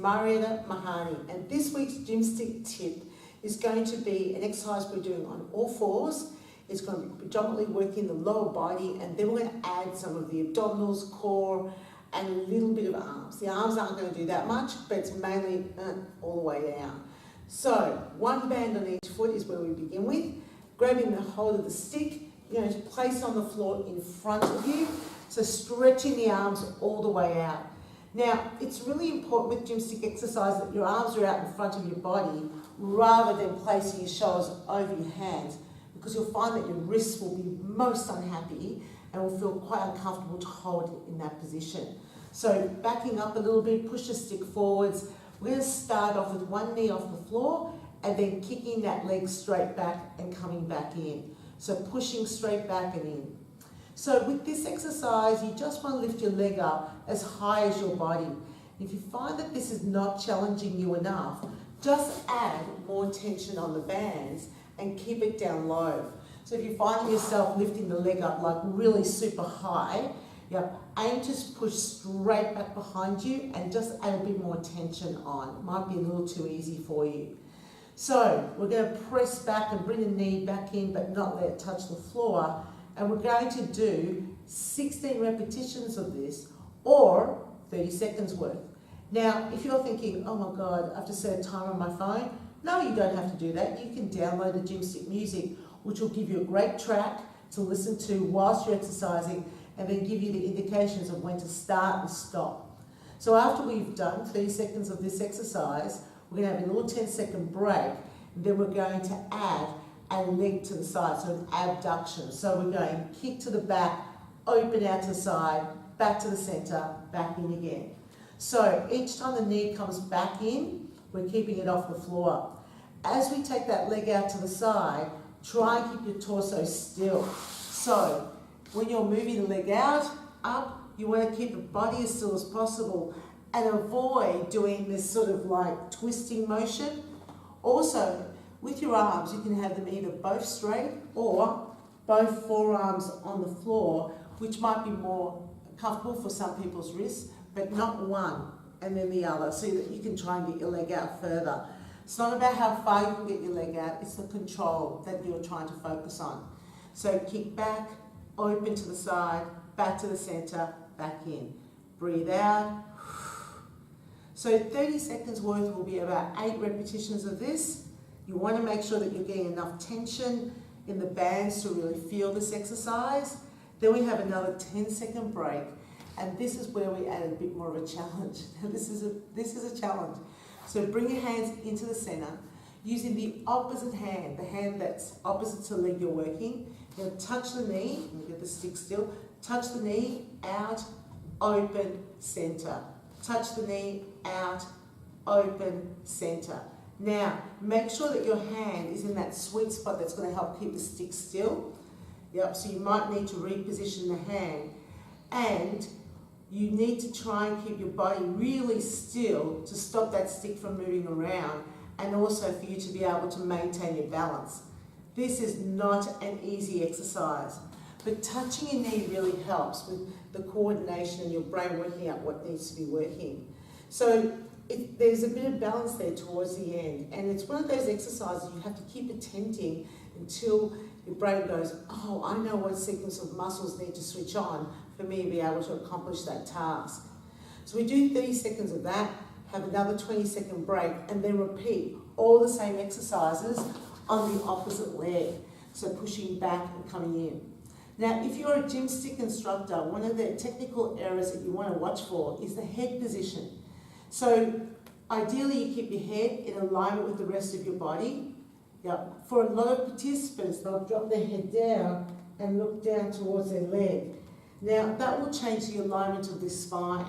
Marietta, Mehanni, and this week's Gymstick tip is going to be an exercise we're doing on all fours. It's going to be predominantly working the lower body, and then we're going to add some of the abdominals, core, and a little bit of arms. The arms aren't going to do that much, but it's mainly all the way down. So one band on each foot is where we begin with. Grabbing the hold of the stick, you're going to place on the floor in front of you, so stretching the arms all the way out. Now, it's really important with gymstic exercise that your arms are out in front of your body rather than placing your shoulders over your hands, because you'll find that your wrists will be most unhappy and will feel quite uncomfortable to hold it in that position. So backing up a little bit, push the stick forwards. We're going to start off with one knee off the floor and then kicking that leg straight back and coming back in. So pushing straight back and in. So with this exercise, you just want to lift your leg up as high as your body. If you find that this is not challenging you enough, just add more tension on the bands and keep it down low. So if you're finding yourself lifting the leg up like really super high, aim to push straight back behind you and just add a bit more tension on. It might be a little too easy for you. So we're going to press back and bring the knee back in but not let it touch the floor. And we're going to do 16 repetitions of this or 30 seconds worth. Now, if you're thinking, oh my God, I have to set a timer on my phone. No, you don't have to do that. You can download the Gymstick music, which will give you a great track to listen to whilst you're exercising and then give you the indications of when to start and stop. So after we've done 30 seconds of this exercise, we're going to have a little 10-second break, and then we're going to add a leg to the side, so an abduction. So we're going kick to the back, open out to the side, back to the center, back in again. So each time the knee comes back in, we're keeping it off the floor. As we take that leg out to the side, try and keep your torso still. So when you're moving the leg out, up, you want to keep the body as still as possible and avoid doing this sort of like twisting motion. Also, with your arms, you can have them either both straight or both forearms on the floor, which might be more comfortable for some people's wrists, but not one and then the other, so that you can try and get your leg out further. It's not about how far you can get your leg out, it's the control that you're trying to focus on. So kick back, open to the side, back to the center, back in. Breathe out. So 30 seconds worth will be about 8 repetitions of this. You want to make sure that you're getting enough tension in the bands to really feel this exercise. Then we have another 10-second break, and this is where we add a bit more of a challenge. This is a challenge. So bring your hands into the center, using the opposite hand, the hand that's opposite to the leg you're working. You're going to touch the knee, and get the stick still, touch the knee, out, open, center. Touch the knee, out, open, center. Now, make sure that your hand is in that sweet spot that's going to help keep the stick still. So you might need to reposition the hand. And you need to try and keep your body really still to stop that stick from moving around, and also for you to be able to maintain your balance. This is not an easy exercise, but touching your knee really helps with the coordination and your brain working out what needs to be working. So there's a bit of balance there towards the end, and it's one of those exercises you have to keep attending until your brain goes, oh, I know what sequence of muscles need to switch on for me to be able to accomplish that task. So we do 30 seconds of that, have another 20-second break, and then repeat all the same exercises on the opposite leg. So pushing back and coming in. Now, if you're a gymstick instructor, one of the technical errors that you want to watch for is the head position. So ideally you keep your head in alignment with the rest of your body. For a lot of participants, they'll drop their head down and look down towards their leg. Now that will change the alignment of the spine.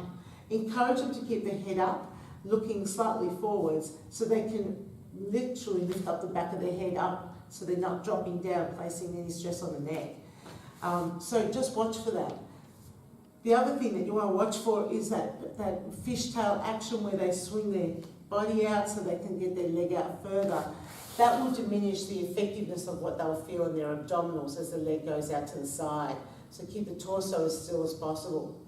Encourage them to keep their head up, looking slightly forwards, so they can literally lift up the back of their head up so they're not dropping down, placing any stress on the neck. So just watch for that. The other thing that you want to watch for is that fishtail action where they swing their body out so they can get their leg out further. That will diminish the effectiveness of what they'll feel in their abdominals as the leg goes out to the side. So keep the torso as still as possible.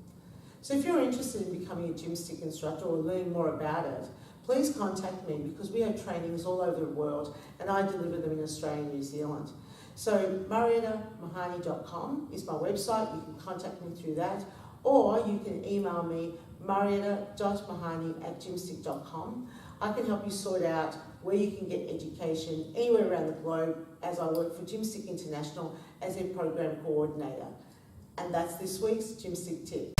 So if you're interested in becoming a Gymstick instructor or learning more about it, please contact me because we have trainings all over the world and I deliver them in Australia and New Zealand. So MariettaMehanni.com is my website. You can contact me through that, or you can email me marietta.mehanni@gymstick.com. I can help you sort out where you can get education anywhere around the globe as I work for Gymstick International as their program coordinator. And that's this week's Gymstick tip.